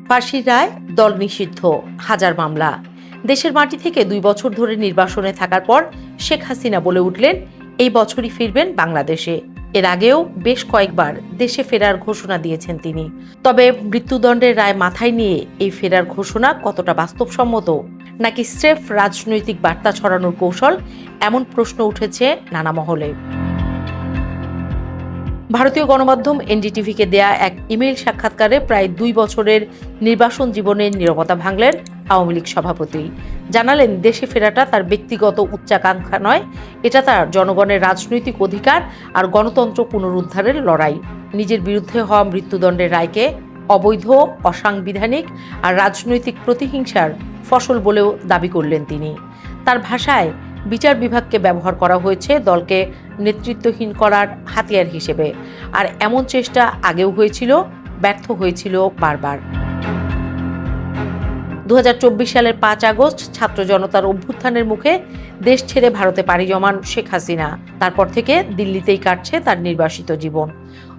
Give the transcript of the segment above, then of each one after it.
ফাঁসির রায়, দল নিষিদ্ধ, হাজার মামলা। দেশের মাটি থেকে 2 বছর ধরে নির্বাসনে থাকার পর শেখ হাসিনা বলে উঠলেন এই বছরই ফিরবেন বাংলাদেশে। এর আগেও বেশ কয়েকবার দেশে ফেরার ঘোষণা দিয়েছেন তিনি। তবে মৃত্যুদণ্ডের রায় মাথায় নিয়ে এই ফেরার ঘোষণা কতটা বাস্তবসম্মত, নাকি স্রেফ রাজনৈতিক বার্তা ছড়ানোর কৌশল, এমন প্রশ্ন উঠেছে নানা মহলে। ভারতীয় গণমাধ্যম এনডিটিভিকে দেয়া এক ইমেইল সাক্ষাৎকারে প্রায় 2 বছরের নির্বাসন জীবনের নীরবতা ভাঙলেন আওয়ামী লীগ সভাপতি। জানালেন দেশে ফেরাটা তার ব্যক্তিগত উচ্চাকাঙ্ক্ষা নয়, এটা তার জনগণের রাজনৈতিক অধিকার আর গণতন্ত্র পুনরুদ্ধারের লড়াই। নিজের বিরুদ্ধে হওয়া মৃত্যুদণ্ডের রায়কে অবৈধ, অসাংবিধানিক আর রাজনৈতিক প্রতিহিংসার ফসল বলেও দাবি করলেন তিনি। তার ভাষায়, বিচার বিভাগকে ব্যবহার করা হয়েছে দলকে নেতৃত্বহীন করার হাতিয়ার হিসেবে, আর এমন চেষ্টা আগেও হয়েছিল, ব্যর্থ হয়েছিল বারবার। 2024 সালের 5 আগস্ট ছাত্র জনতার অভ্যুত্থানের মুখে দেশ ছেড়ে ভারতে পাড়ি জমান শেখ হাসিনা। তারপর থেকে দিল্লিতেই কাটছে তার নির্বাসিত জীবন।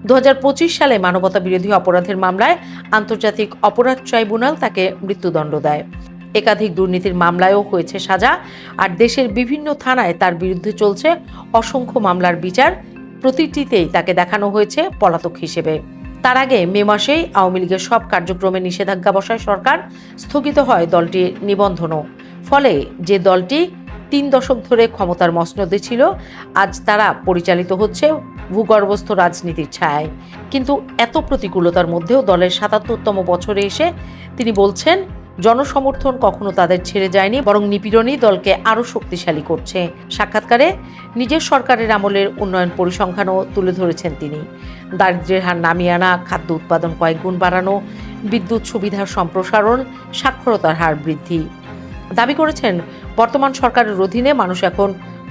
2025 সালে মানবতা বিরোধী অপরাধের মামলায় আন্তর্জাতিক অপরাধ ট্রাইব্যুনাল তাকে মৃত্যুদণ্ড দেয়। একাধিক দুর্নীতির মামলায়ও হয়েছে সাজা, আর দেশের বিভিন্ন থানায় তার বিরুদ্ধে চলছে অসংখ্য মামলার বিচার। প্রতিটিতেই তাকে দেখানো হয়েছে পলাতক হিসেবে। তার আগে মে মাসেই আওয়ামী লীগের সব কার্যক্রমে নিষেধাজ্ঞা বসায় সরকার, স্থগিত হয় দলটির নিবন্ধনও। ফলে যে দলটি 3 দশক ধরে ক্ষমতার মসনদে ছিল, আজ তারা পরিচালিত হচ্ছে ভূগর্ভস্থ রাজনীতির ছায়ায়। কিন্তু এত প্রতিকূলতার মধ্যেও দলের 77তম বছরে এসে তিনি বলছেন, জনসমর্থন কখনো তাদের ছেড়ে যায়নি, বরং নিপীড়নই দলকে আরও শক্তিশালী করছে। সাক্ষাৎকারে নিজের সরকারের আমলের উন্নয়ন পরিসংখ্যানও তুলে ধরেছেন তিনি। দারিদ্র্যের হার নামিয়ে আনা, খাদ্য উৎপাদন কয়েক গুণ বাড়ানো, বিদ্যুৎ সুবিধার সম্প্রসারণ, সাক্ষরতার হার বৃদ্ধি। দাবি করেছেন, বর্তমান সরকারের অধীনে মানুষ এখন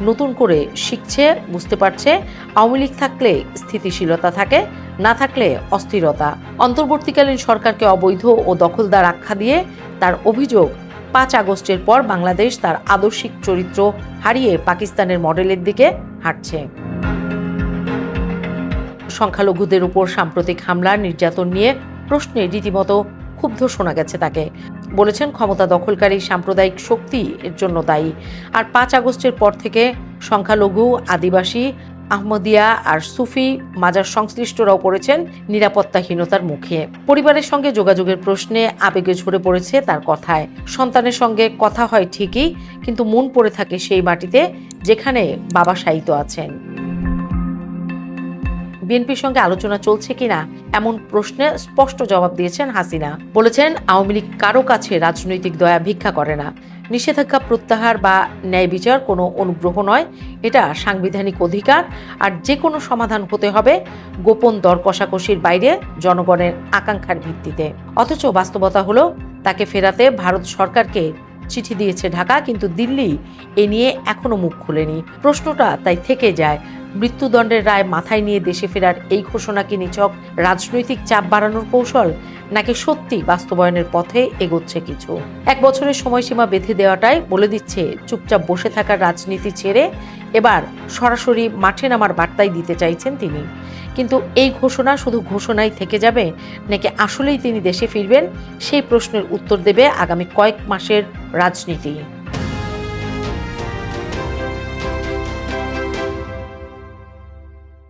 নতুন করে শিখছে, বুঝতে পারছে আওয়ামী লীগ থাকলে স্থিতিশীলতা থাকে, না থাকলে অস্থিরতা। অন্তর্বর্তীকালীন সরকারকে অবৈধ ও দখলদার আখ্যা দিয়ে তার অভিযোগ, 5 আগস্টের পর বাংলাদেশ তার আদর্শিক চরিত্র হারিয়ে পাকিস্তানের মডেলের দিকে হাঁটছে। সংখ্যালঘুদের উপর সাম্প্রতিক হামলা, নির্যাতন নিয়ে প্রশ্নে রীতিমতো ক্ষুব্ধ শোনা গেছে তাকে। বলেছেন, ক্ষমতা দখলকারী সাম্প্রদায়িক শক্তি এর জন্য দায়ী। আর 5 আগস্টের পর থেকে সংখ্যালঘু, আদিবাসী, আহমদিয়া আর সুফি মাজার সংশ্লিষ্টরাও পড়েছেন নিরাপত্তাহীনতার মুখে। পরিবারের সঙ্গে যোগাযোগের প্রশ্নে আবেগে ঝরে পড়েছে তার কথায়। সন্তানের সঙ্গে কথা হয় ঠিকই, কিন্তু মন পড়ে থাকে সেই মাটিতে যেখানে বাবা শায়িত আছেন। বিএনপির সঙ্গে আলোচনা চলছে কিনা এমন প্রশ্নে স্পষ্ট জবাব দিয়েছেন হাসিনা। বলেছেন, আওয়ামী লীগ কারো কাছে রাজনৈতিক দয়া ভিক্ষা করে না। নিষেধাজ্ঞা প্রত্যাহার বা ন্যায় বিচার কোনো অনুগ্রহ নয়, এটা সাংবিধানিক অধিকার। আর যে কোনো সমাধান হতে হবে গোপন দর কষাকষির বাইরে, জনগণের আকাঙ্ক্ষার ভিত্তিতে। অথচ বাস্তবতা হলো, তাকে ফেরাতে ভারত সরকারকে চিঠি দিয়েছে ঢাকা, কিন্তু দিল্লি এ নিয়ে এখনো মুখ খুলেনি। প্রশ্নটা তাই থেকে যায়, মৃত্যুদণ্ডের রায় মাথায় নিয়ে দেশে ফেরার এই ঘোষণা কি নিছক রাজনৈতিক চাপ বাড়ানোর কৌশল, নাকি সত্যি বাস্তবায়নের পথে এগোচ্ছে কিছু? 1 বছরের সময়সীমা বেঁধে দেওয়াটাই বলে দিচ্ছে, চুপচাপ বসে থাকার রাজনীতি ছেড়ে এবার সরাসরি মাঠে নামার বার্তাই দিতে চাইছেন তিনি। কিন্তু এই ঘোষণা শুধু ঘোষণাই থেকে যাবে, নাকি আসলেই তিনি দেশে ফিরবেন, সেই প্রশ্নের উত্তর দেবে আগামী কয়েক মাসের রাজনীতি।